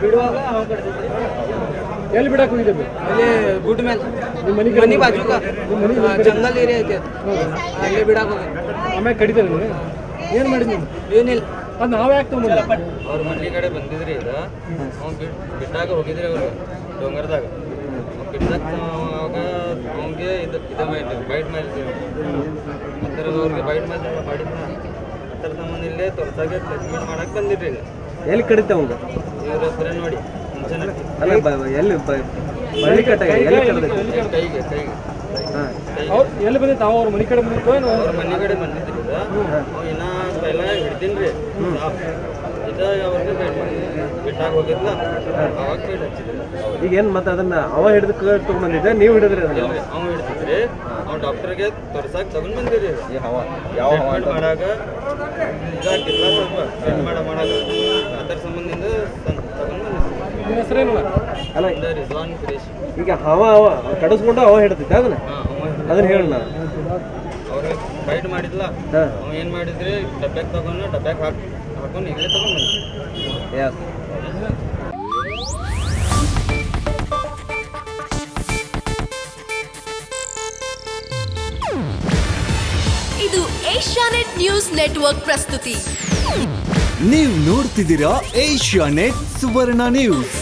ಬಿಡುವಾಗ ಹಾವು ಕಡ್ತೈತಿ. ಎಲ್ಲಿ ಬಿಡಕ್ಕೆ ಹೋಗಿದ್ದೆ? ಅಲ್ಲಿ ಗುಡ್ ಮೇಲೆ ಮನಿ ಬಾಜುಕ ಜಂಗಲ್ ಏರಿಯಾ ಐತಿ, ಅಲ್ಲಿ ಬಿಡಕ್ಕೆ ಹೋಗಿ ಆಮೇಲೆ ಕಡಿತಾರೆ ನೀವು ಏನು ಮಾಡಿದ್ ನೀವು? ಏನಿಲ್ಲ, ಅದು ನಾವೇ ಯಾಕೆ ತೊಗೊಂಬಂದ? ಅವ್ರ ಮನೆ ಕಡೆ ಬಂದಿದ್ರಿ ಇದು ಅವ್ನು ಬಿಟ್ಟಾಗ ಹೋಗಿದ್ರಿ ಅವ್ರು ಡೊಂಗರದಾಗ. ಅವ್ನು ಬಿಟ್ಟಾಗ ಅವಾಗ ಅವ್ನಿಗೆ ಇದು ಮಾಡಿದ್ವಿ, ಬೈಟ್ ಮಾಡಿದ್ವಿ. ಆ ಥರ ಅವ್ರಿಗೆ ಬೈಟ್ ಮಾಡಿದ್ರೆ ಮಾಡಿದ್ನ ಆ ಥರ ಸಂಬಂಧ ಇಲ್ಲೇ ತೋರ್ಸಾಗೆ ಟ್ರೀಟ್ಮೆಂಟ್ ಮಾಡಕ್ಕೆ ಬಂದಿದ್ರಿ. ಎಲ್ಲಿ ಕಡಿತ ಅವಂಗ? ಇವ್ರ ಹತ್ರ ನೋಡಿ ಮುಂಚೆನೆ ಅಲ್ಲ ಎಲ್ಲಿ ಬಳ್ಳಿ ಕಟ್ಟಾಗ ಎಲ್ಲಿ ಕಡ್ದೈತಿ? ಕೈಗೆ ಹಾಂ ಅವ್ರು ಎಲ್ಲಿ ಬಂದಿತ್ತು? ಅವ್ರ ಮನೆ ಕಡೆ ಬಂದಿತ್ತು ಏನು? ಅವ್ರ ಮನೆ ಕಡೆ ಬಂದಿದ್ರಿ ಇದು. ಅವ್ ಇನ್ನ ಪೈಲ ಹಿಡ್ತೀನಿ ರೀ ಇದು ಅವ್ರಿಗೆ ಬಿಟ್ಟಾಗ ಹೋಗಿದ್ಲ ಅವಾಗ ಕೈ ಹಚ್ಚಿದ್ರಿ. ಈಗ ಏನು ಮತ್ತೆ ಅದನ್ನ ಅವ ಹಿಡಿದು ತೊಗೊಂಡ್ಬಂದಿದ್ದೆ, ನೀವು ಹಿಡಿದ್ರಿ ಅದನ್ನ? ಅವ ಹಿಡ್ತಿದ್ರಿ, ಅವ್ನು ಡಾಕ್ಟರ್ಗೆ ತೋರ್ಸಾಕ್ ತಗೊಂಡ್ ಬಂದಿರಿ. ಯಾವ ಮಾಡಾಗ ಇದಾಕಿಲ್ಲ, ಸ್ವಲ್ಪ ಟ್ರೀಟ್ ಮಾಡಾಗ ಅದರ ಸಂಬಂಧದಿಂದ ತಗೊಂಡ್ ಬಂದಿದ್ರಿ. ನಿಮ್ಮ ಹೆಸರೇನು? ಅಲ್ಲ ರಿಜ್ವಾನ್ ಕುರೇಶ್. ಈಗ ಅವ ಕಡಿಸ್ಕೊಂಡು ಅವ ಹಿಡ್ತಿದ್ದ ಅದನ್ನ? ಅದನ್ನ ಹೇಳ ನಾನು. ಅವ್ರಿಗೆ ಫೈಟ್ ಮಾಡಿದ್ಲ, ಹಾಂ ಅವ ಏನು ಮಾಡಿದ್ರಿ ಡಬ್ಬ್ಯಾಗ ತಗೊಂಡು ಡಬ್ಬ್ಯಾಗ ಹಾಕೊಂಡು ಇಲ್ಲೇ ತಗೊಂಡ್ ಬಂದ್ರಿ. ಎಸ್. ಇದು ಏಷ್ಯಾನೆಟ್ ನ್ಯೂಸ್ ನೆಟ್ವರ್ಕ್ ಪ್ರಸ್ತುತಿ. ನೀವು ನೋಡ್ತಿದ್ದೀರಾ ಏಷ್ಯಾನೆಟ್ ಸುವರ್ಣ ನ್ಯೂಸ್.